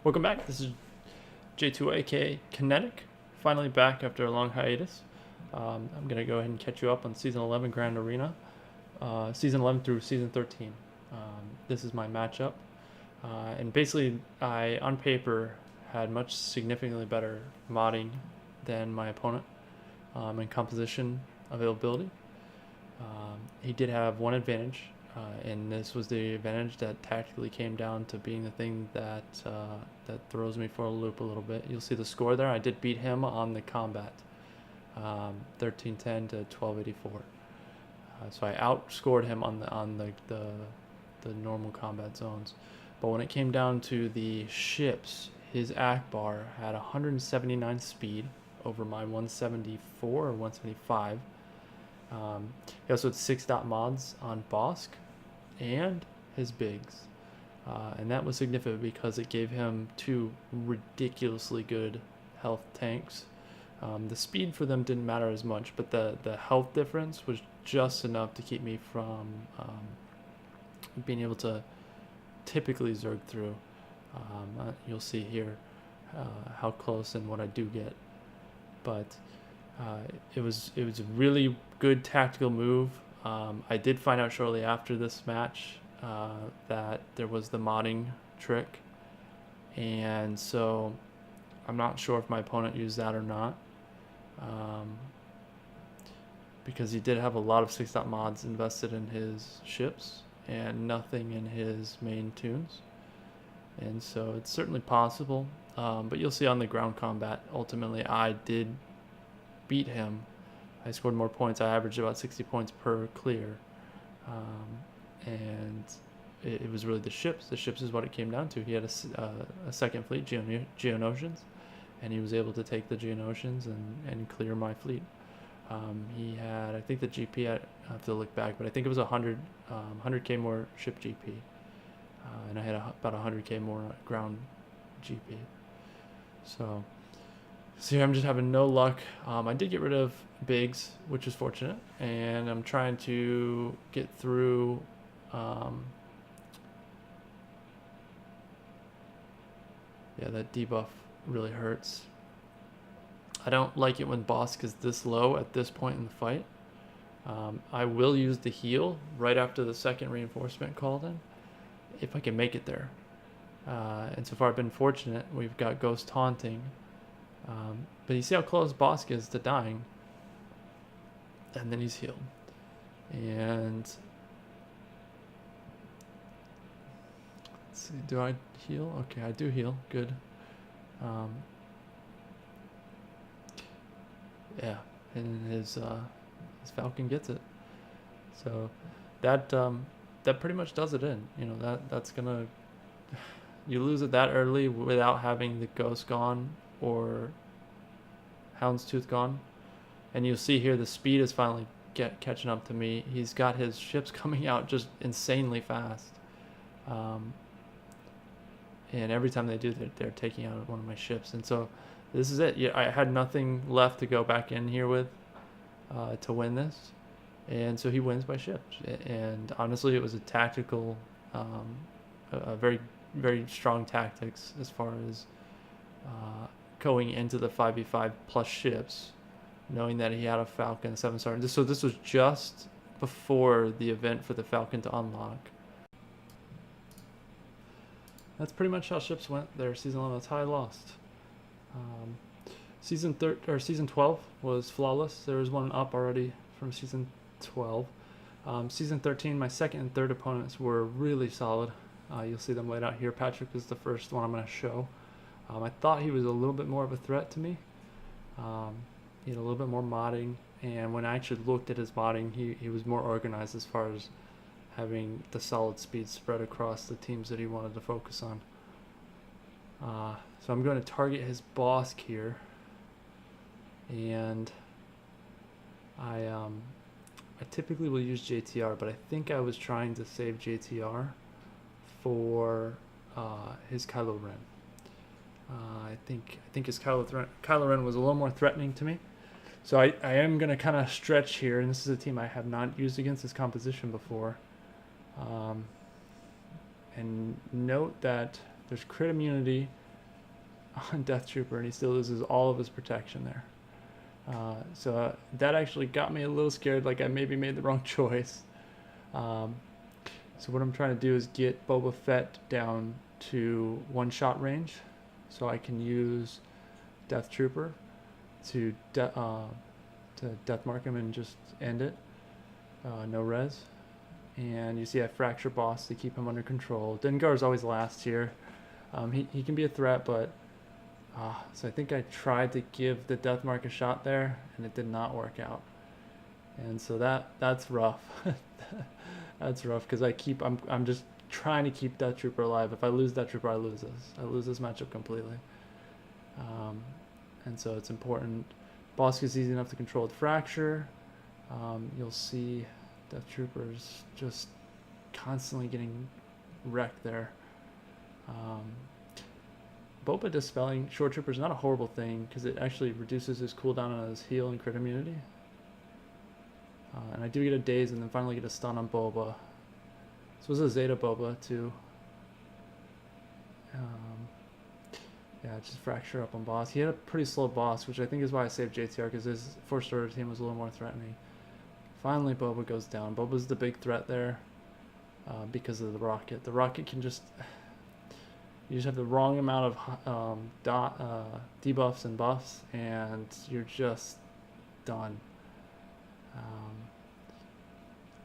Welcome back. This is J2 aka Kinetic, finally back after a long hiatus. I'm going to go ahead and catch you up on Season 11 Grand Arena, Season 11 through Season 13. This is my matchup, and basically I, on paper, had much significantly better modding than my opponent and composition availability. He did have one advantage, and this was the advantage that tactically came down to being the thing that that throws me for a loop a little bit. You'll see the score there. I did beat him on the combat, 1310 to 1284. So I outscored him on the normal combat zones. But when it came down to the ships, his Akbar had 179 speed over my 174 or 175. He also had 6 dot mods on Bosk and his bigs, and that was significant because it gave him 2 ridiculously good health tanks. The speed for them didn't matter as much, but the health difference was just enough to keep me from being able to typically zerg through. You'll see here how close and what I do get, but it was a really good tactical move. I did find out shortly after this match that there was the modding trick, and so I'm not sure if my opponent used that or not, because he did have a lot of 6 dot mods invested in his ships and nothing in his main tunes, and so it's certainly possible, but you'll see on the ground combat, ultimately I did beat him. I scored more points. I averaged about 60 points per clear, and it was really the ships. The ships is what it came down to. He had a second fleet, Geonosians, and he was able to take the Geonosians and clear my fleet. He had, I think the GP, I have to look back, but I think it was 100k more ship GP, and I had about 100k more ground GP. So here I'm just having no luck. I did get rid of bigs, which is fortunate, and I'm trying to get through yeah, that debuff really hurts. I don't like it when Bosk is this low at this point in the fight. I will use the heal right after the second reinforcement called in, if I can make it there. And so far I've been fortunate. We've got Ghost Taunting. But you see how close Bosk is to dying, and then he's healed. And let's see, do I heal? Okay, I do heal. Good. Yeah, and his Falcon gets it. So that pretty much does it in. You know, that's gonna, you lose it that early without having the Ghost gone or Houndstooth gone, and you'll see here the speed is finally catching up to me. He's got his ships coming out just insanely fast, and every time they do, they're taking out one of my ships. And so this is it. Yeah, I had nothing left to go back in here with to win this, and so he wins by ships. And honestly, it was a tactical, a very, very strong tactics as far as going into the 5v5 plus ships, knowing that he had a Falcon 7-star. So this was just before the event for the Falcon to unlock. That's pretty much how ships went there. Season 11, that's how I lost. Season 12 was flawless. There was one up already from season 12. Season 13, my second and third opponents were really solid. You'll see them laid out here. Patrick is the first one I'm going to show. I thought he was a little bit more of a threat to me. He had a little bit more modding, and when I actually looked at his modding, he was more organized as far as having the solid speed spread across the teams that he wanted to focus on. So I'm going to target his Bosk here, and I typically will use JTR, but I think I was trying to save JTR for his Kylo Ren. I think his Kylo Ren was a little more threatening to me. So I am going to kind of stretch here, and this is a team I have not used against this composition before. And note that there's crit immunity on Death Trooper, and he still loses all of his protection there. So that actually got me a little scared, like I maybe made the wrong choice. So what I'm trying to do is get Boba Fett down to one-shot range, so I can use Death Trooper to death mark him and just end it. No res. And you see I fracture boss to keep him under control. Dengar is always last here. He can be a threat, but so I think I tried to give the death mark a shot there, and it did not work out. And so that's rough. That's rough because I'm just trying to keep Death Trooper alive. If I lose Death Trooper, I lose this. I lose this matchup completely. And so it's important. Boss is easy enough to control with fracture. You'll see Death Troopers just constantly getting wrecked there. Boba dispelling Short Trooper is not a horrible thing because it actually reduces his cooldown on his heal and crit immunity. And I do get a daze and then finally get a stun on Boba. This was a Zeta Boba too. Yeah, just fracture up on boss. He had a pretty slow boss, which I think is why I saved JTR, because his first order team was a little more threatening. Finally, Boba goes down. Boba's the big threat there because of the rocket. The rocket can just... You just have the wrong amount of debuffs and buffs, and you're just done.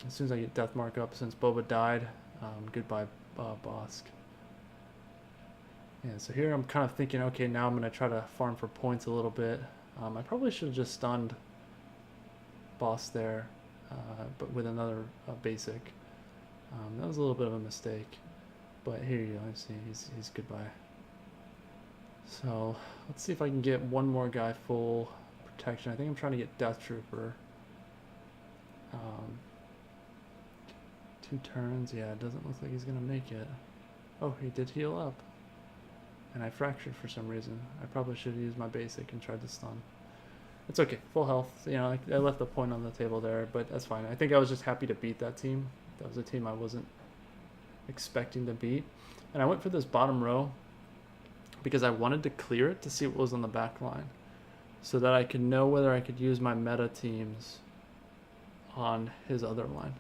As soon as I get death mark up, since Boba died, goodbye Bosk. Yeah, so here I'm kind of thinking, okay, now I'm going to try to farm for points a little bit. I probably should have just stunned Boss there, but with another basic. That was a little bit of a mistake. But here you go, see, he's goodbye. So let's see if I can get one more guy full protection. I think I'm trying to get Death Trooper. 2 turns, yeah, it doesn't look like he's gonna make it. Oh, he did heal up. And I fractured for some reason. I probably should have used my basic and tried to stun. It's okay, full health. You know, I left the point on the table there, but that's fine. I think I was just happy to beat that team. That was a team I wasn't expecting to beat. And I went for this bottom row because I wanted to clear it to see what was on the back line, so that I could know whether I could use my meta teams on his other line.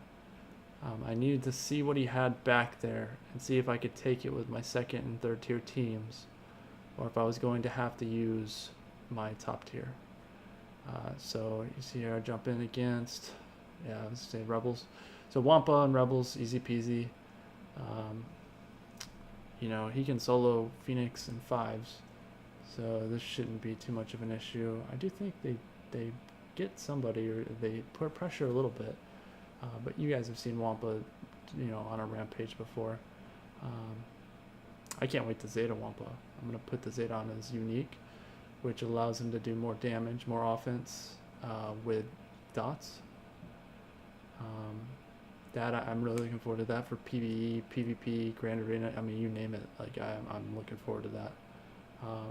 I needed to see what he had back there and see if I could take it with my second and third tier teams, or if I was going to have to use my top tier. So you see here I jump in against, let's say Rebels. So Wampa and Rebels, easy peasy. You know, he can solo Phoenix and 5s, so this shouldn't be too much of an issue. I do think they get somebody, or they put pressure a little bit, but you guys have seen Wampa, you know, on a rampage before. I can't wait to Zeta Wampa. I'm going to put the Zeta on as unique, which allows him to do more damage, more offense with dots. I'm really looking forward to that for PvE, PvP, Grand Arena. I mean, you name it. Like I'm looking forward to that.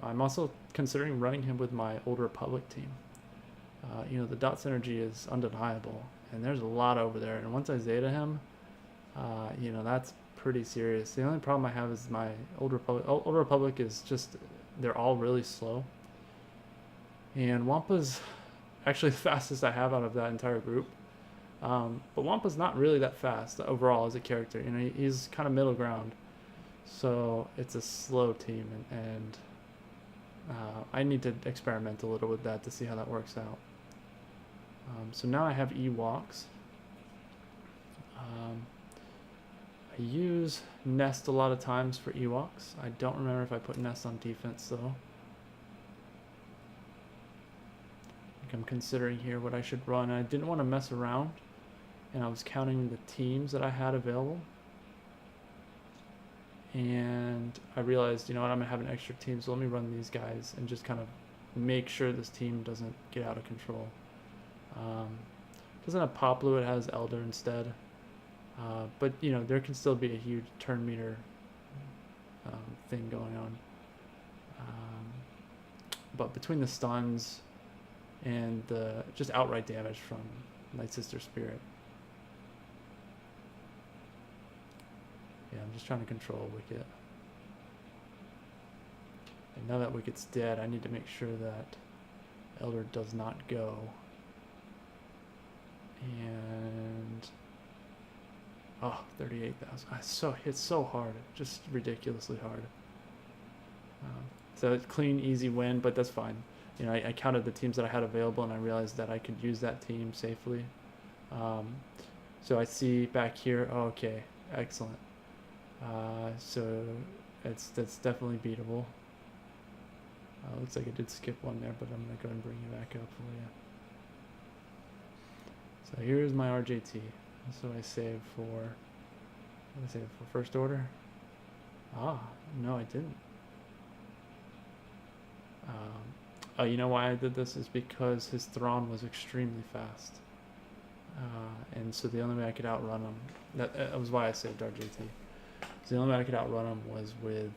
I'm also considering running him with my Old Republic team. You know, the dot synergy is undeniable, and there's a lot over there. And once I Zeta him, you know, that's pretty serious. The only problem I have is my Old Republic. Old Republic is just, they're all really slow. And Wampa's actually the fastest I have out of that entire group. But Wampa's not really that fast overall as a character. You know, he's kind of middle ground. So it's a slow team, and I need to experiment a little with that to see how that works out. So now I have Ewoks. I use Nest a lot of times for Ewoks. I don't remember if I put Nest on defense though. I think I'm considering here what I should run. I didn't want to mess around, and I was counting the teams that I had available. And I realized, you know what, I'm going to have an extra team, so let me run these guys and just kind of make sure this team doesn't get out of control. Doesn't have Poplu, it has Elder instead. But, you know, there can still be a huge turn meter thing going on. But between the stuns and the just outright damage from Night Sister Spirit, I'm just trying to control a wicket. And now that wicket's dead, I need to make sure that Elder does not go. And 38,000. It's so hard, just ridiculously hard. So clean, easy win, but that's fine. You know, I counted the teams that I had available, and I realized that I could use that team safely. So I see back here. Oh, okay, excellent. So that's definitely beatable. Looks like I did skip one there, but I'm gonna go and bring you back up for you. So here's my RJT. So I saved for. What did I save for first order? No, I didn't. You know why I did this is because his Thrawn was extremely fast. And so the only way I could outrun him, that was why I saved RJT. So the only way I could outrun him was with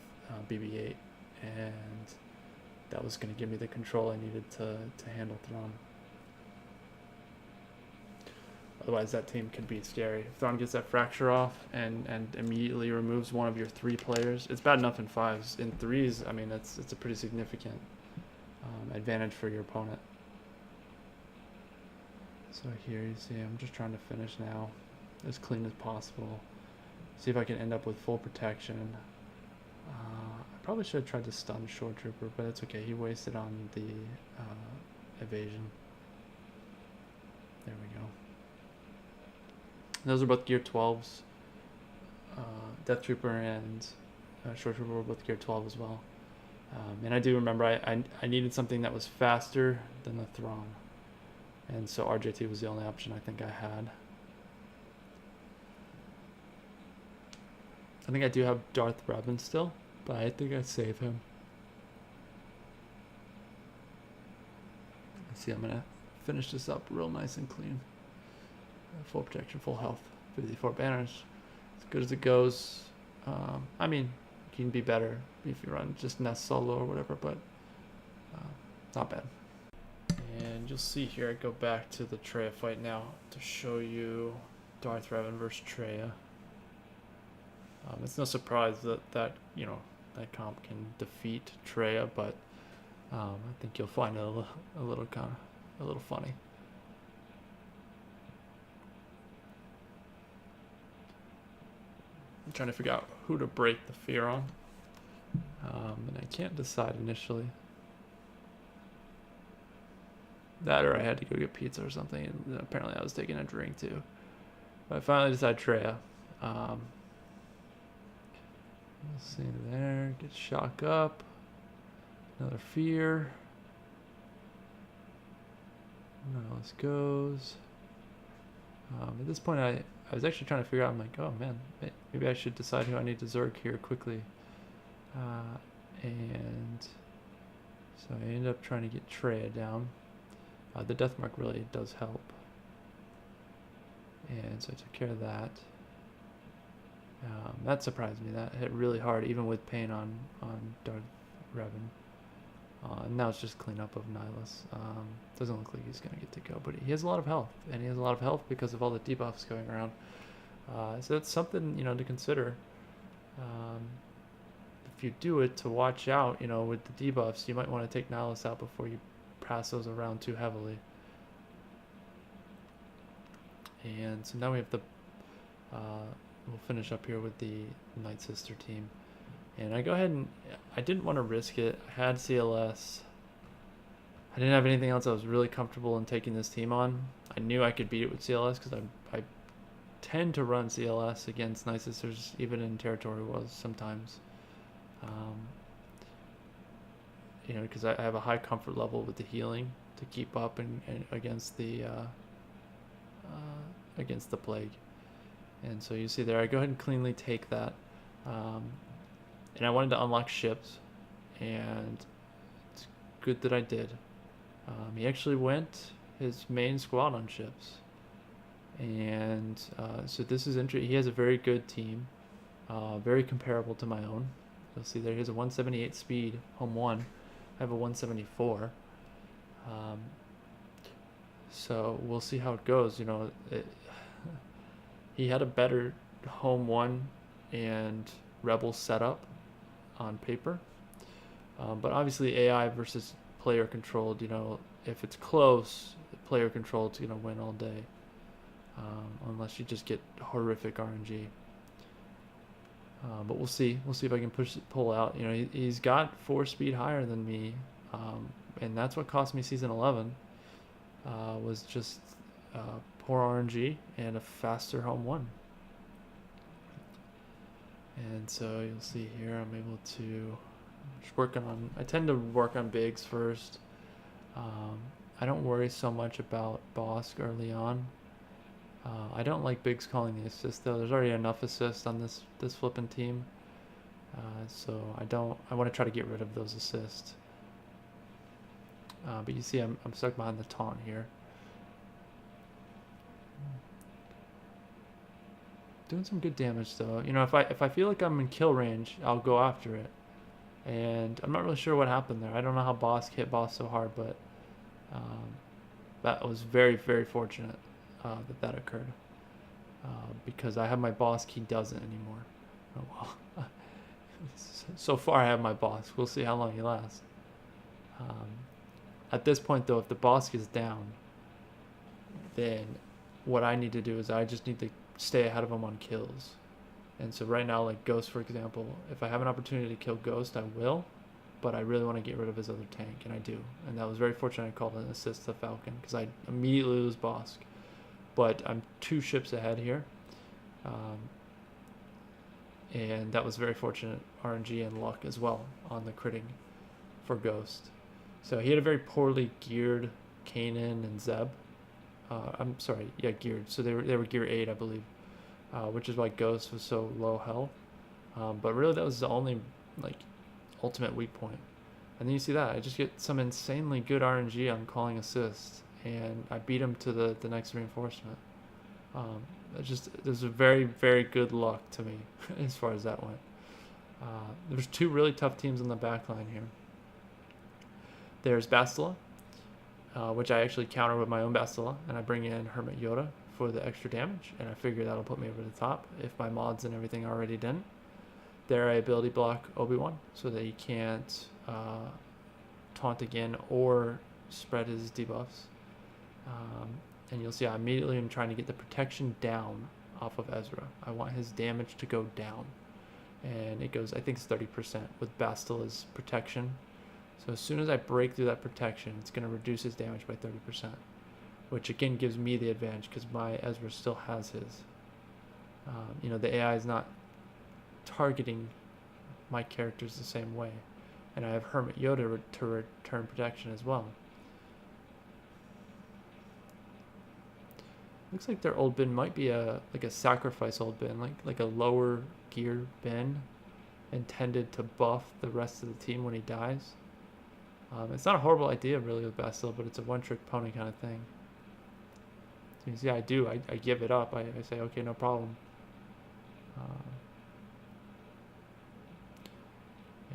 BB-8, and that was going to give me the control I needed to handle Thrawn. Otherwise, that team could be scary. If Thrawn gets that fracture off and immediately removes one of your 3 players, it's bad enough in 5s. In 3s, I mean, it's a pretty significant advantage for your opponent. So here you see I'm just trying to finish now as clean as possible. See if I can end up with full protection. I probably should have tried to stun Shore Trooper, but it's okay. He wasted on the evasion. There we go. Those are both gear 12s. Death Trooper and Shore Trooper were both gear 12 as well. And I do remember I needed something that was faster than the Thrawn. And so RJT was the only option I think I had. I think I do have Darth Revan still, but I think I'd save him. Let's see, I'm going to finish this up real nice and clean. Full protection, full health, 54 banners. As good as it goes. I mean, you can be better if you run just Nest solo or whatever, but not bad. And you'll see here, I go back to the Traya fight now to show you Darth Revan versus Traya. It's no surprise that you know that comp can defeat Traya, but I think you'll find it a little funny. I'm trying to figure out who to break the fear on, and I can't decide initially. That or I had to go get pizza or something, and apparently I was taking a drink too. But I finally decided Traya. Let's see there, get shock up, another fear. Nihilus goes. At this point I was actually trying to figure out, I'm like, oh man, maybe I should decide who I need to Zerg here quickly. And so I ended up trying to get Traya down. The death mark really does help. And so I took care of that. That surprised me. That hit really hard, even with pain on Darth Revan. And now it's just cleanup of Nihilus. Doesn't look like he's going to get to go, but he has a lot of health. And he has a lot of health because of all the debuffs going around. So that's something, you know, to consider. If you do it, to watch out, you know, with the debuffs, you might want to take Nihilus out before you pass those around too heavily. And so now we have the we'll finish up here with the Night Sister team, and I go ahead and I didn't want to risk it. I had CLS. I didn't have anything else I was really comfortable in taking this team on. I knew I could beat it with CLS because I tend to run CLS against Night Sisters, even in territory wars sometimes. You know, because I have a high comfort level with the healing to keep up and against the plague. And so you see there, I go ahead and cleanly take that. And I wanted to unlock ships, and it's good that I did. He actually went his main squad on ships. And so this is interesting. He has a very good team, very comparable to my own. You'll see there, he has a 178 speed, home 1. I have a 174. So we'll see how it goes. You know, he had a better home 1 and Rebel setup on paper. But obviously AI versus player controlled, if it's close, player controlled is going to win all day. Unless you just get horrific RNG. But we'll see. We'll see if I can pull out. He's got 4 speed higher than me. And that's what cost me season 11. Was just poor RNG and a faster home 1. And so you'll see here I'm able to just I tend to work on bigs first. I don't worry so much about Bosk early on. I don't like bigs calling the assist though. There's already enough assist on this flipping team. So I want to try to get rid of those assists. But you see I'm stuck behind the taunt here. Doing some good damage though. If I feel like I'm in kill range, I'll go after it. And I'm not really sure what happened there. I don't know how Bosk hit Boss so hard, but that was very, very fortunate that occurred. Because I have my Bosk, he doesn't anymore. Oh well. So far I have my Bosk. We'll see how long he lasts. At this point though, if the Bosk is down, then what I need to do is I just need to stay ahead of him on kills. And so right now, like Ghost, for example, if I have an opportunity to kill Ghost, I will. But I really want to get rid of his other tank, and I do. And that was very fortunate I called an assist to Falcon, because I immediately lose Bosk. But I'm 2 ships ahead here. And that was very fortunate RNG and luck as well on the critting for Ghost. So he had a very poorly geared Kanan and Zeb. I'm sorry, yeah, geared. So they were gear 8, I believe. Which is why Ghost was so low health. But really that was the only ultimate weak point. And then you see that I just get some insanely good RNG on calling assists, and I beat him to the next reinforcement. There's a very, very good luck to me as far as that went. There's 2 really tough teams on the back line here. There's Bastila, which I actually counter with my own Bastila, and I bring in Hermit Yoda for the extra damage, and I figure that'll put me over the top if my mods and everything already didn't. There I ability block Obi-Wan so that he can't taunt again or spread his debuffs. And you'll see I immediately am trying to get the protection down off of Ezra. I want his damage to go down, and it goes, I think it's 30% with Bastila's protection. So as soon as I break through that protection, it's going to reduce his damage by 30%. Which again gives me the advantage because my Ezra still has his. The AI is not targeting my characters the same way, and I have Hermit Yoda to return protection as well. Looks like their old bin might be a sacrifice old bin, like a lower gear bin, intended to buff the rest of the team when he dies. It's not a horrible idea really with Bastila, but it's a one-trick pony kind of thing. So yeah, I give it up. I say, okay, no problem.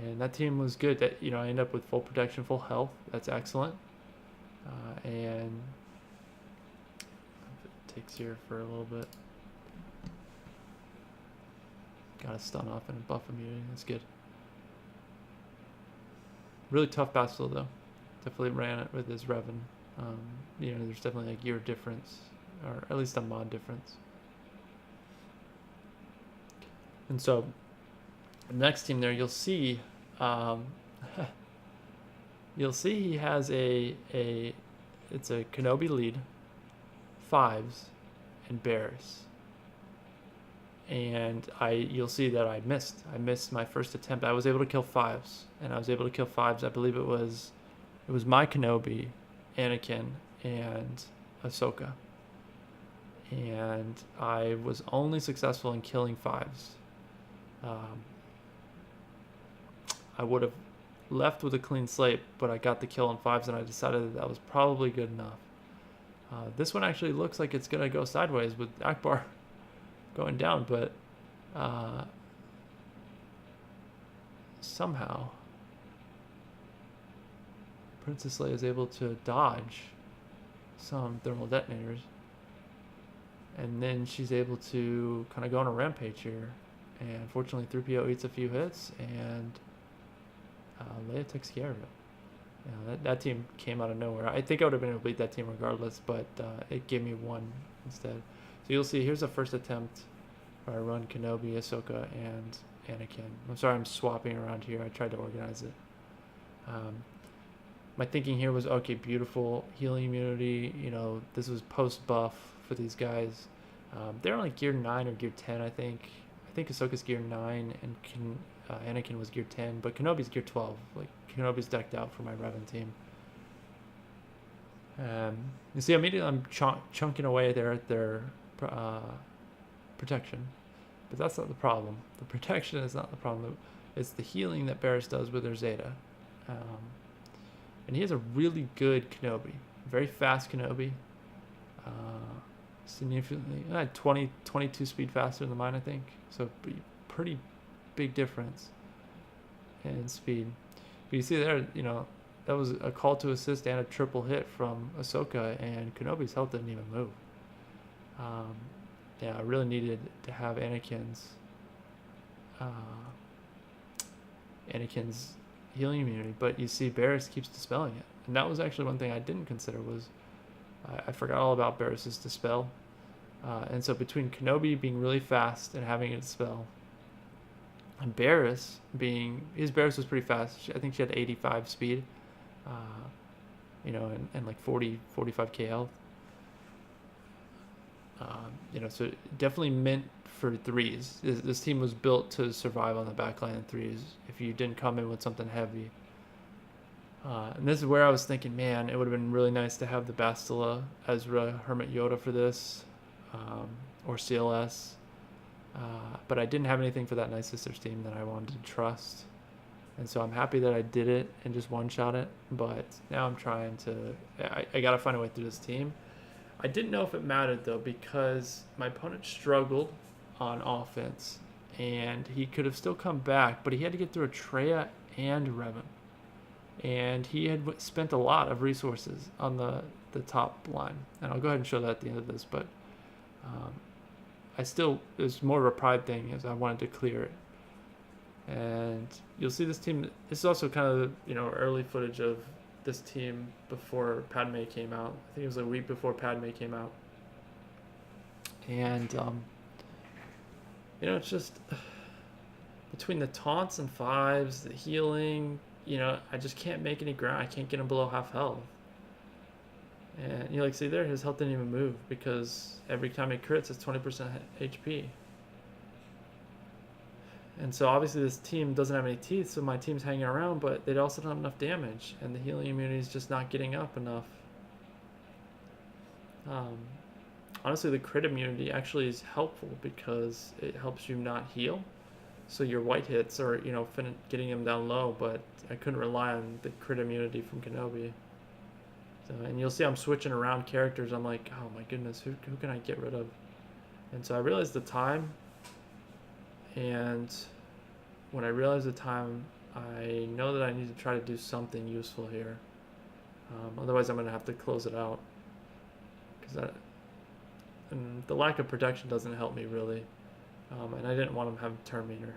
And that team was good. That I end up with full protection, full health. That's excellent. And it takes here for a little bit. Got a stun off and a buff immunity. That's good. Really tough Bastila though. Definitely ran it with his Revan. There's definitely a gear difference, or at least a mod difference. And so, the next team there, you'll see he has it's a Kenobi lead, 5s, and Barris. And you'll see that I missed my first attempt. I was able to kill 5s, and I was able to kill 5s. I believe it was my Kenobi, Anakin, and Ahsoka. And I was only successful in killing 5s. I would have left with a clean slate, but I got the kill on 5s, and I decided that was probably good enough. This one actually looks like it's going to go sideways with Akbar going down, but somehow Princess Leia is able to dodge some thermal detonators, and then she's able to kind of go on a rampage here And fortunately, 3PO eats a few hits, and Leia takes care of it. You know, that team came out of nowhere. I think I would have been able to beat that team regardless, but it gave me one instead. So you'll see, here's the first attempt where I run Kenobi, Ahsoka, and Anakin. I'm sorry I'm swapping around here. I tried to organize it. My thinking here was, okay, beautiful healing immunity. You know, this was post-buff for these guys. They're on like gear 9 or gear 10, I think. I think Ahsoka's gear 9 and Anakin was gear 10, but Kenobi's gear 12. Like, Kenobi's decked out for my Revan team. You see, immediately I'm chunking away at their protection. But that's not the problem. The protection is not the problem. It's the healing that Barriss does with her Zeta. And he has a really good Kenobi. Very fast Kenobi. Significantly, 22 speed faster than mine, I think. So pretty big difference in speed. But you see there, you know, that was a call to assist and a triple hit from Ahsoka, and Kenobi's health didn't even move. Yeah, I really needed to have Anakin's healing immunity, but you see Barriss keeps dispelling it. And that was actually one thing I didn't consider was I forgot all about Barriss's dispel. And so between Kenobi being really fast and having it dispel, and Barriss Barriss was pretty fast. I think she had 85 speed, you know, and like 45k health. You know, so definitely meant for threes. This team was built to survive on the backline in threes if you didn't come in with something heavy. And this is where I was thinking, man, it would have been really nice to have the Bastila, Ezra, Hermit Yoda for this, or CLS. But I didn't have anything for that Night Sisters team that I wanted to trust. And so I'm happy that I did it and just one-shot it. But now I'm trying to... I got to find a way through this team. I didn't know if it mattered, though, because my opponent struggled on offense. And he could have still come back, but he had to get through Atreya and Revan. And he had spent a lot of resources on the top line. And I'll go ahead and show that at the end of this, but it was more of a pride thing as I wanted to clear it. And you'll see this team, this is also kind of, you know, early footage of this team before Padme came out. I think it was a week before Padme came out. And, you know, it's just between the taunts and fives, the healing, you know, I just can't make any ground. I can't get him below half health. And you like see there, his health didn't even move because every time he crits, it's 20% HP. And so obviously this team doesn't have any teeth, so my team's hanging around, but they also don't have enough damage, and the healing immunity is just not getting up enough. Honestly, the crit immunity actually is helpful because it helps you not heal. So your white hits are, you know, getting them down low, but I couldn't rely on the crit immunity from Kenobi. So, and you'll see I'm switching around characters. I'm like, oh my goodness, who can I get rid of? And so I realized the time, and when I realized the time, I know that I need to try to do something useful here. Otherwise, I'm going to have to close it out. And the lack of protection doesn't help me really. And I didn't want him to have Terminator.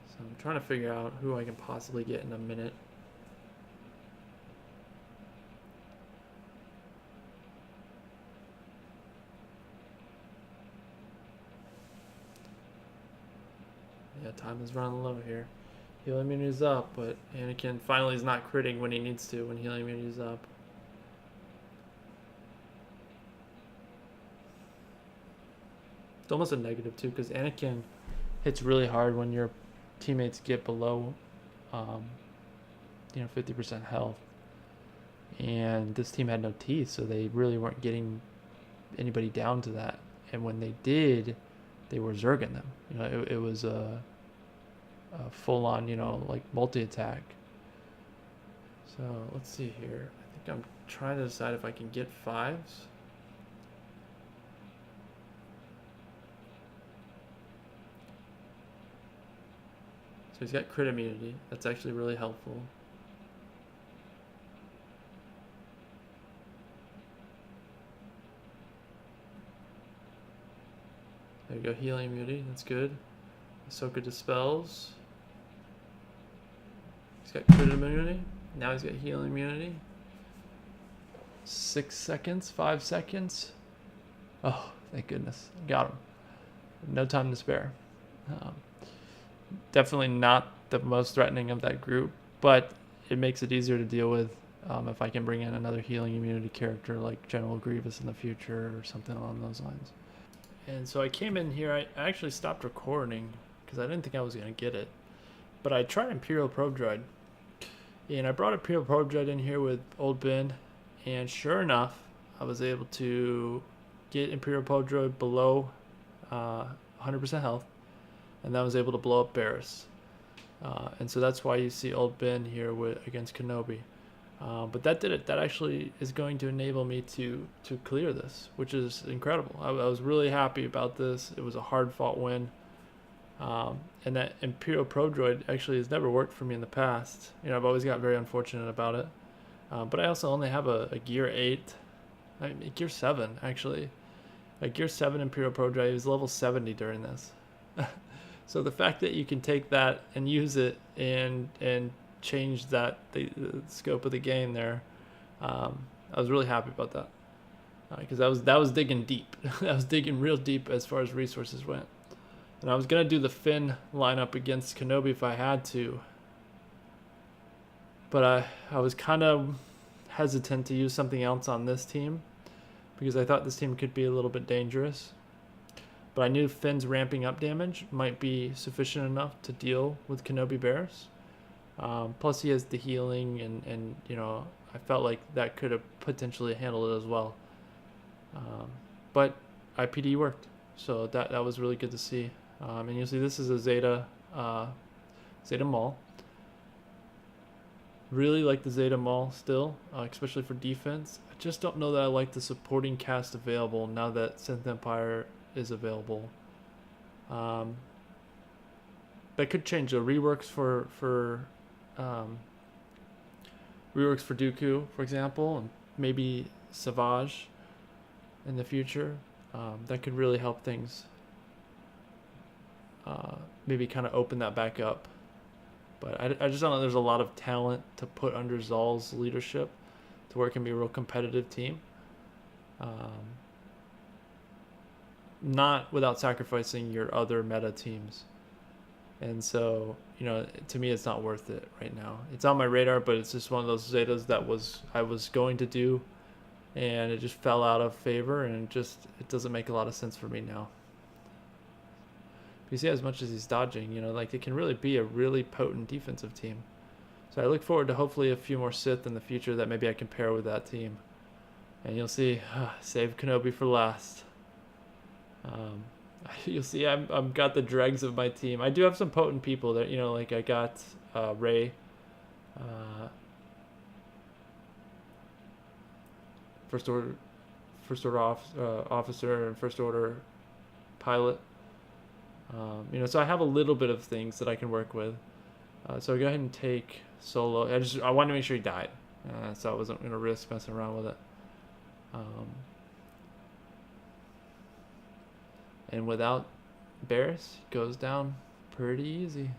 So I'm trying to figure out who I can possibly get in a minute. Yeah, time is running low here. Healing immunity is up, but Anakin finally is not critting when he needs to when healing immunity is up. It's almost a negative too, because Anakin hits really hard when your teammates get below, 50% health. And this team had no teeth, so they really weren't getting anybody down to that. And when they did, they were zerging them. You know, it was a full-on, like multi-attack. So let's see here. I think I'm trying to decide if I can get fives. So he's got crit immunity. That's actually really helpful. There you go, healing immunity. That's good. Ahsoka dispels. He's got crit immunity. Now he's got healing immunity. 6 seconds, 5 seconds. Oh, thank goodness. Got him. No time to spare. Definitely not the most threatening of that group, but it makes it easier to deal with if I can bring in another healing immunity character like General Grievous in the future or something along those lines. And so I came in here, I actually stopped recording because I didn't think I was going to get it. But I tried Imperial Probe Droid. And I brought Imperial Probe Droid in here with Old Ben. And sure enough, I was able to get Imperial Probe Droid below 100% health. And then I was able to blow up Barriss. And so that's why you see Old Ben here against Kenobi. But that did it. That actually is going to enable me to clear this, which is incredible. I was really happy about this. It was a hard-fought win. And that Imperial Probe Droid actually has never worked for me in the past. You know, I've always got very unfortunate about it. But I also only have a Gear 8, Gear 7, actually. A Gear 7 Imperial Probe Droid. He was level 70 during this. So the fact that you can take that and use it and change the scope of the game there, I was really happy about that because that was digging deep. I was digging real deep as far as resources went, and I was gonna do the Finn lineup against Kenobi if I had to, but I was kind of hesitant to use something else on this team because I thought this team could be a little bit dangerous. But I knew Finn's ramping up damage might be sufficient enough to deal with Kenobi Barriss. Plus he has the healing and you know, I felt like that could have potentially handled it as well. But IPD worked. So that was really good to see. And you'll see this is a Zeta Maul. Really like the Zeta Maul still, especially for defense. I just don't know that I like the supporting cast available now that Synth Empire is available. That could change. The reworks for Dooku, for example, and maybe Savage in the future. That could really help things. Maybe kind of open that back up. But I just don't know. There's a lot of talent to put under Zal's leadership to where it can be a real competitive team. Not without sacrificing your other meta teams. And so, you know, to me, it's not worth it right now. It's on my radar, but it's just one of those Zetas that I was going to do, and it just fell out of favor, and it doesn't make a lot of sense for me now. You see, as much as he's dodging, you know, like it can really be a really potent defensive team. So I look forward to hopefully a few more Sith in the future that maybe I can pair with that team. And you'll see, save Kenobi for last. You'll see I've got the dregs of my team. I do have some potent people that, you know, like I got Rey, first order officer and first order pilot. You know, so I have a little bit of things that I can work with. So I go ahead and take Solo. I wanted to make sure he died, so I wasn't going to risk messing around with it. And without Barriss, goes down pretty easy.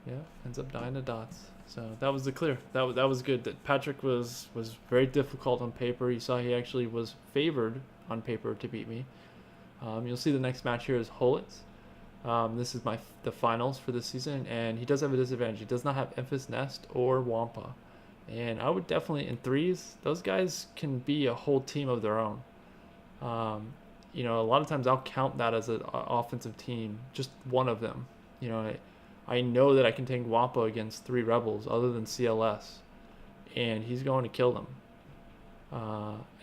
Yeah, ends up dying to dots. So that was the clear. That was good. That Patrick was very difficult on paper. You saw he actually was favored on paper to beat me. You'll see the next match here is Holitz. This is the finals for this season, and he does have a disadvantage. He does not have Emphas Nest or Wampa. And I would definitely, in threes, those guys can be a whole team of their own. You know, a lot of times I'll count that as an offensive team, just one of them. You know, I know that I can take Wampa against 3 rebels other than CLS, and he's going to kill them.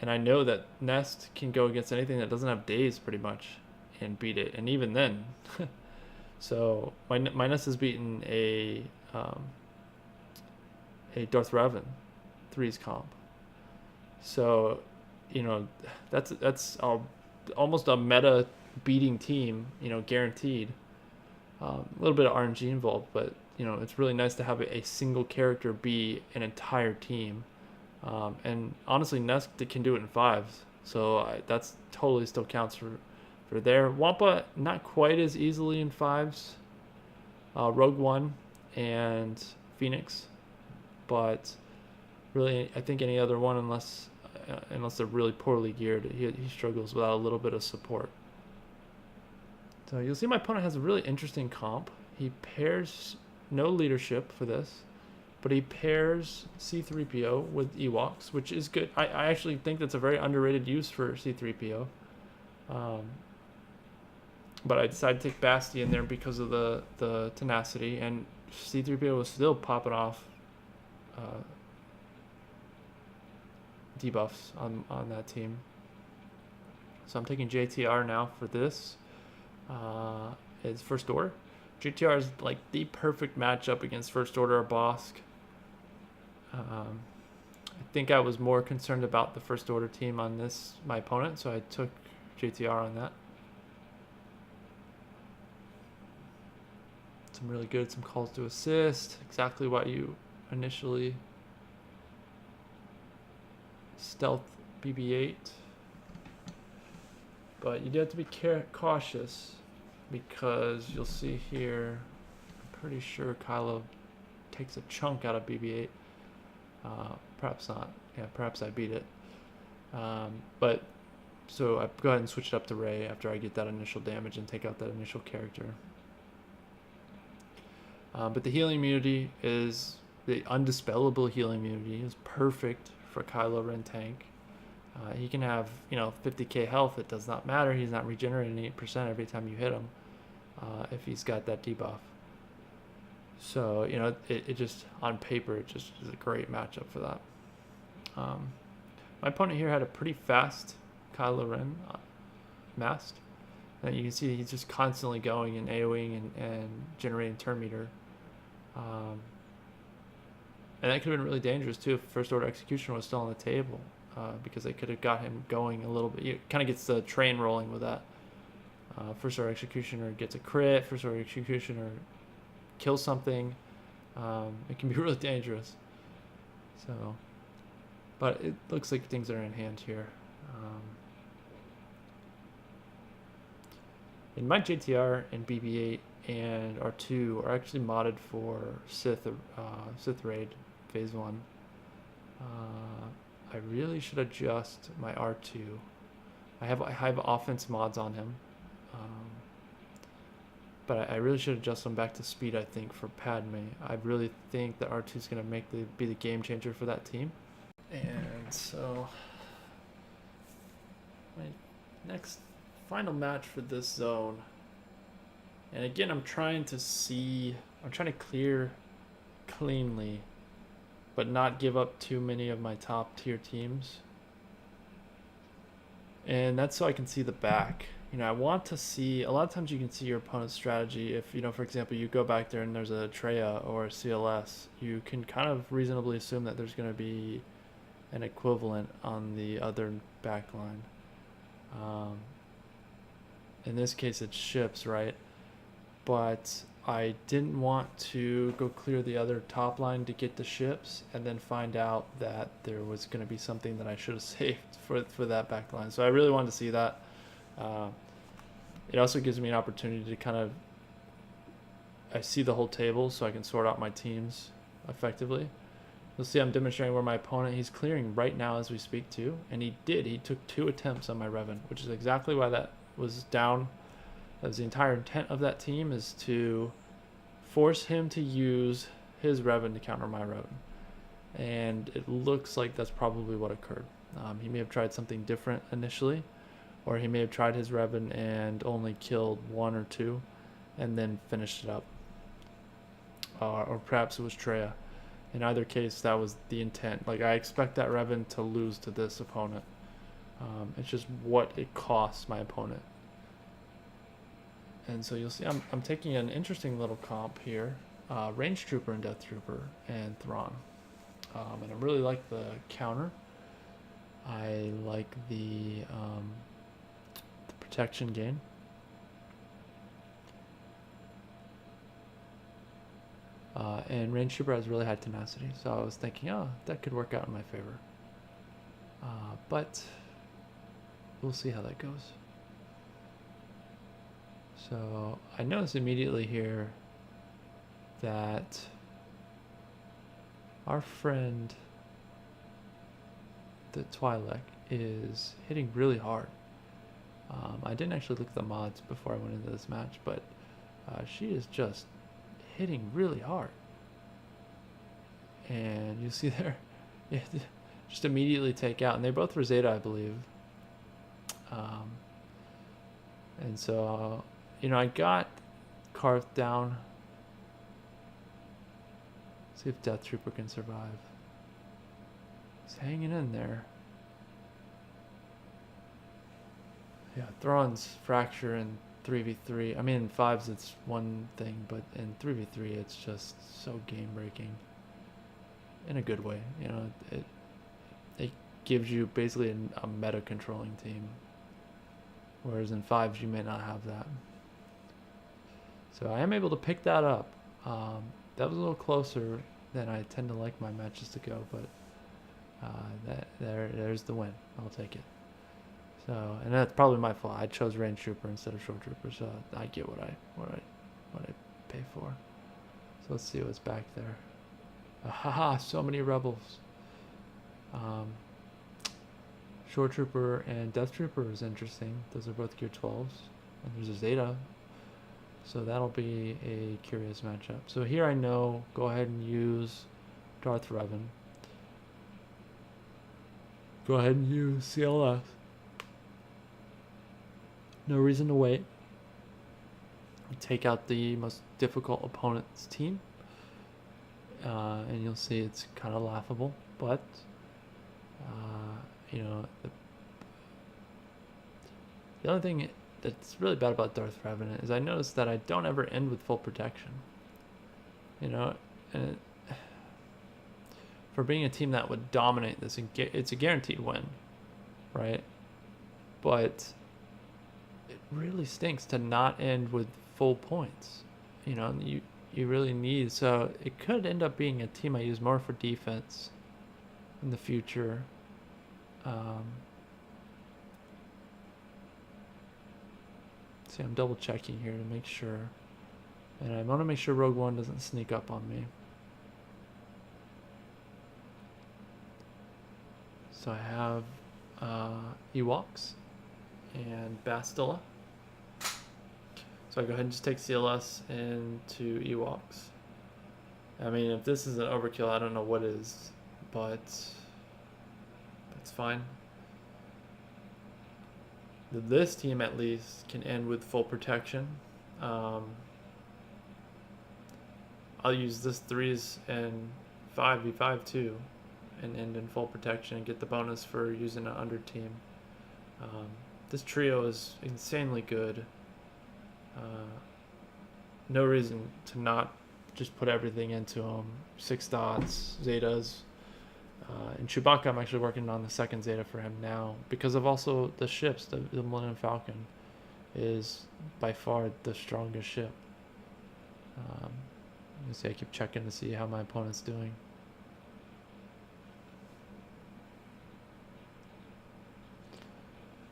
And I know that Nest can go against anything that doesn't have days pretty much and beat it, and even then. So my Nest has beaten a Darth Revan 3's comp. So, you know, that's almost a meta beating team, you know, guaranteed. A little bit of RNG involved, but, you know, it's really nice to have a single character be an entire team. And honestly, Nest can do it in 5s, so that's totally still counts for there. Wampa, not quite as easily in 5s. Rogue One and Phoenix, but really, I think any other one, unless they're really poorly geared, he struggles without a little bit of support. So you'll see my opponent has a really interesting comp. He pairs no leadership for this, but he pairs C3PO with Ewoks, which is good. I actually think that's a very underrated use for C3PO. But I decided to take Basti in there because of the tenacity, and C3PO was still popping off debuffs on that team. So I'm taking JTR now for this. It's First Order. JTR is like the perfect matchup against First Order or Bosk. I think I was more concerned about the First Order team on this, my opponent, so I took JTR on that. Some really good, some calls to assist, exactly what you initially stealth BB-8. But you do have to be cautious, because you'll see here, I'm pretty sure Kylo takes a chunk out of BB-8. Perhaps not. Yeah, perhaps I beat it. But so I go ahead and switch it up to Rey after I get that initial damage and take out that initial character. But the healing immunity is, the undispellable healing immunity is perfect for Kylo Ren tank. He can have, 50k health. It does not matter. He's not regenerating 8% every time you hit him if he's got that debuff. So, it just, on paper, it just is a great matchup for that. My opponent here had a pretty fast Kylo Ren mast. And you can see he's just constantly going and AoEing and generating turn meter. And that could have been really dangerous too if First Order Executioner was still on the table, because they could have got him going a little bit. It kind of gets the train rolling with that. First Order Executioner gets a crit, First Order Executioner kills something. It can be really dangerous. So, but it looks like things are in hand here. And my JTR and BB-8 and R2 are actually modded for Sith Raid Phase 1. I really should adjust my R2. I have offense mods on him, but I really should adjust them back to speed, I think, for Padme. I really think that R2 is going to be the game changer for that team. And so my next final match for this zone, and again I'm trying to clear cleanly but not give up too many of my top tier teams, and that's so I can see the back. I want to see, a lot of times you can see your opponent's strategy. If for example, you go back there and there's a Traya or a CLS, you can kind of reasonably assume that there's going to be an equivalent on the other back line. In this case it's ships, right? But I didn't want to go clear the other top line to get the ships and then find out that there was going to be something that I should have saved for that back line. So I really wanted to see that. It also gives me an opportunity to I see the whole table, so I can sort out my teams effectively. You'll see I'm demonstrating where my opponent, he's clearing right now as we speak too, and he took 2 attempts on my Revan, which is exactly why that was down. That was the entire intent of that team, is to force him to use his Revan to counter my Revan. And it looks like that's probably what occurred. He may have tried something different initially, or he may have tried his Revan and only killed 1 or 2 and then finished it up. Or perhaps it was Traya. In either case, that was the intent. I expect that Revan to lose to this opponent. It's just what it costs my opponent. And so you'll see I'm taking an interesting little comp here. Range Trooper and Death Trooper and Thrawn. And I really like the counter. I like the protection gain. And Range Trooper has really high tenacity, so I was thinking, that could work out in my favor. But we'll see how that goes. So I notice immediately here that our friend, the Twi'lek, is hitting really hard. I didn't actually look at the mods before I went into this match, but she is just hitting really hard. And you see there, yeah, just immediately take out. And they both were Zeta, I believe. And so, you know, I got Karth down. See if Death Trooper can survive. He's hanging in there. Yeah, Thrawn's fracture in 3v3. I mean, in 5s it's one thing, but in 3v3 it's just so game breaking. In a good way, you know. It gives you basically a meta controlling team, whereas in 5s you may not have that. So I am able to pick that up. That was a little closer than I tend to like my matches to go, but there's the win. I'll take it. So, and that's probably my fault. I chose range trooper instead of short trooper, so I get what I pay for. So let's see what's back there. Haha, so many rebels. Short trooper and death trooper is interesting. Those are both gear 12s, and there's a Zeta. So that'll be a curious matchup. So here I know, go ahead and use Darth Revan. Go ahead and use CLS. No reason to wait. Take out the most difficult opponent's team. And you'll see it's kind of laughable. But, you know, the only thing that's really bad about Darth Revan is I noticed that I don't ever end with full protection. You know, and for being a team that would dominate this, it's a guaranteed win, right? But it really stinks to not end with full points. You know, you really need, so it could end up being a team I use more for defense in the future. See, I'm double checking here to make sure, and I want to make sure Rogue One doesn't sneak up on me. So I have Ewoks and Bastila. So I go ahead and just take CLS into Ewoks. I mean, if this is an overkill, I don't know what is, but that's fine. This team at least can end with full protection. I'll use this 3s and 5v5 too, and end in full protection and get the bonus for using an under team. This trio is insanely good. No reason to not just put everything into them. 6 dots, Zetas. And Chewbacca, I'm actually working on the second Zeta for him now because of also the ships. The Millennium Falcon is by far the strongest ship. You see, I keep checking to see how my opponent's doing.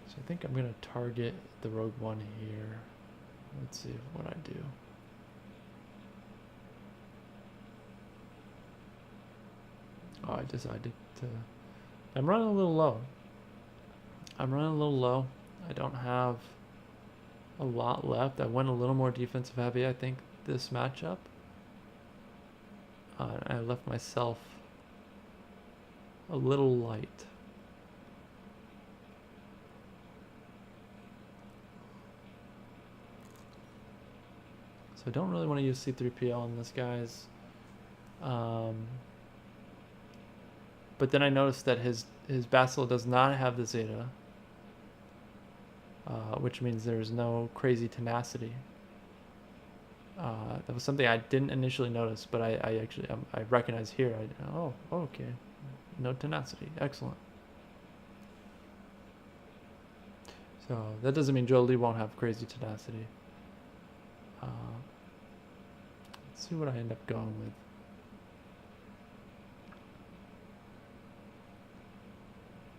So I think I'm going to target the Rogue One here. Let's see what I do. Oh, I decided to... I'm running a little low. I don't have a lot left. I went a little more defensive heavy, I think, this matchup. I left myself a little light. So I don't really want to use C-3PO on this, guys. But then I noticed that his Bastila does not have the Zeta, which means there's no crazy tenacity. That was something I didn't initially notice, but I actually I recognize here. Oh, okay, no tenacity, excellent. So that doesn't mean Jolie won't have crazy tenacity. Let's see what I end up going with.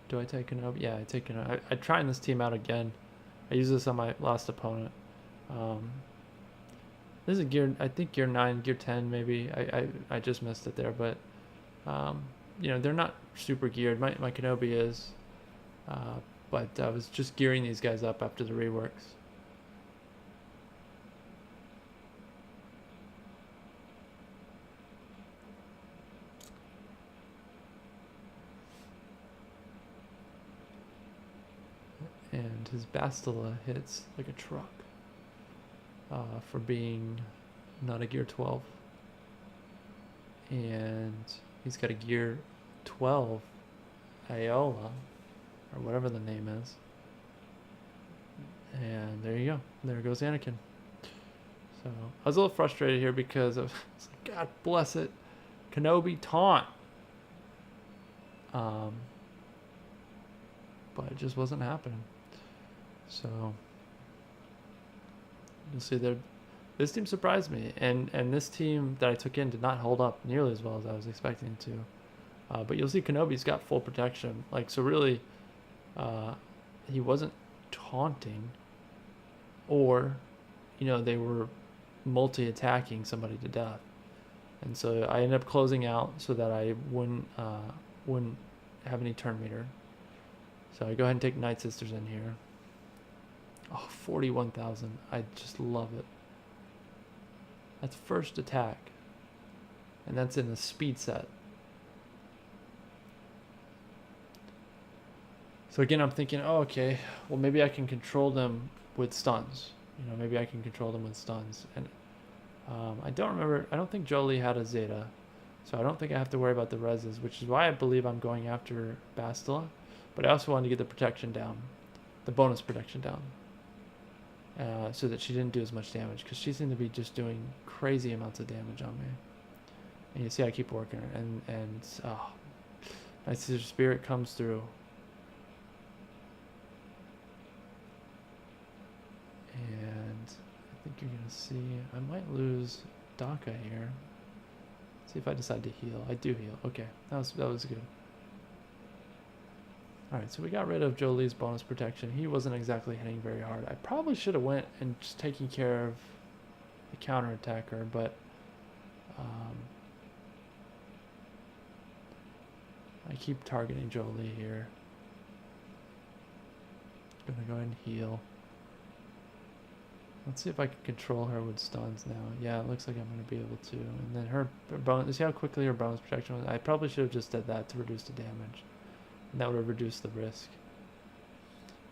Do I take Kenobi? Yeah, I take Kenobi. I trying this team out again. I used this on my last opponent. Um, this is gear, I think gear 9, gear 10 maybe. I just missed it there, but you know, they're not super geared. My Kenobi is, but I was just gearing these guys up after the reworks. And his Bastila hits like a truck for being not a gear 12. And he's got a gear 12 Aola, or whatever the name is. And there you go. There goes Anakin. So I was a little frustrated here because I was like, God bless it, Kenobi taunt. But it just wasn't happening. So you'll see there. This team surprised me, and this team that I took in did not hold up nearly as well as I was expecting to. But you'll see Kenobi's got full protection. Like, so really, he wasn't taunting, or, you know, they were multi-attacking somebody to death. And so I ended up closing out so that I wouldn't have any turn meter. So I go ahead and take Night Sisters in here. Oh, 41,000. I just love it. That's first attack. And that's in the speed set. So again, I'm thinking, oh, okay, well, maybe I can control them with stuns. You know, maybe I can control them with stuns. And I don't remember, I don't think Jolie had a Zeta. So I don't think I have to worry about the reses, which is why I believe I'm going after Bastila. But I also wanted to get the protection down, the bonus protection down, so that she didn't do as much damage, because she seemed to be just doing crazy amounts of damage on me. And you see I keep working her, and oh, Night Sister Spirit comes through. And I think you're going to see, I might lose Daka here. See if I decide to heal. I do heal. Okay, that was good. Alright, so we got rid of Jolie's bonus protection. He wasn't exactly hitting very hard. I probably should have went and just taken care of the counterattacker, but I keep targeting Jolie here. Gonna go ahead and heal. Let's see if I can control her with stuns now. Yeah, it looks like I'm going to be able to. And then her bonus, see how quickly her bonus protection was? I probably should have just did that to reduce the damage. And that would have reduced the risk.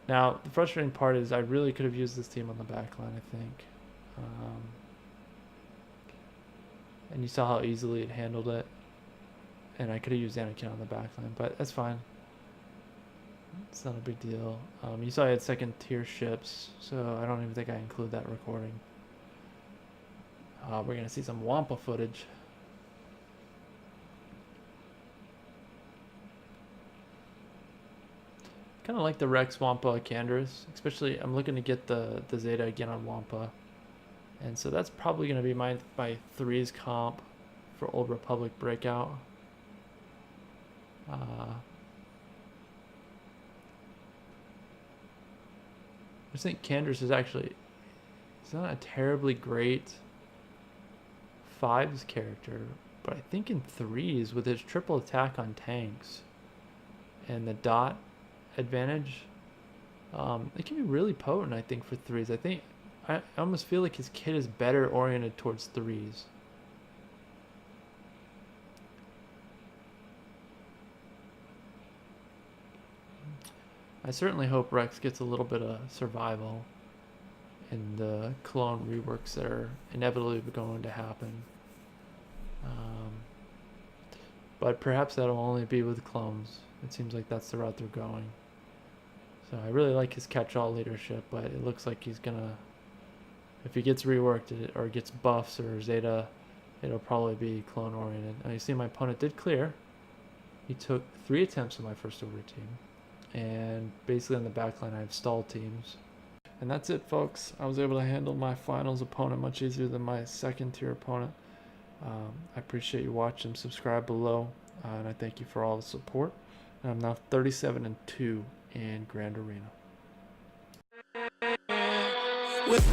Now, the frustrating part is I really could have used this team on the back line, I think. And you saw how easily it handled it. And I could have used Anakin on the back line, but that's fine. It's not a big deal. You saw I had second tier ships, so I don't even think I include that recording. We're going to see some Wampa footage. Kind of like the Rex Wampa Canderous, especially I'm looking to get the Zeta again on Wampa. And so that's probably going to be my 3's comp for Old Republic Breakout. I just think Canderous is actually, it's not a terribly great 5's character, but I think in 3's with his triple attack on tanks and the dot advantage, it can be really potent, I think, for 3's. I almost feel like his kit is better oriented towards 3's. I certainly hope Rex gets a little bit of survival in the clone reworks that are inevitably going to happen. But perhaps that'll only be with clones. It seems like that's the route they're going. So I really like his catch-all leadership, but it looks like he's gonna, if he gets reworked or gets buffs or Zeta, it'll probably be clone oriented. Now you see my opponent did clear. He took 3 attempts on my first over team. And basically on the backline I have stall teams. And that's it, folks. I was able to handle my finals opponent much easier than my second tier opponent. I appreciate you watching. Subscribe below, and I thank you for all the support. And I'm now 37-2 in Grand Arena. with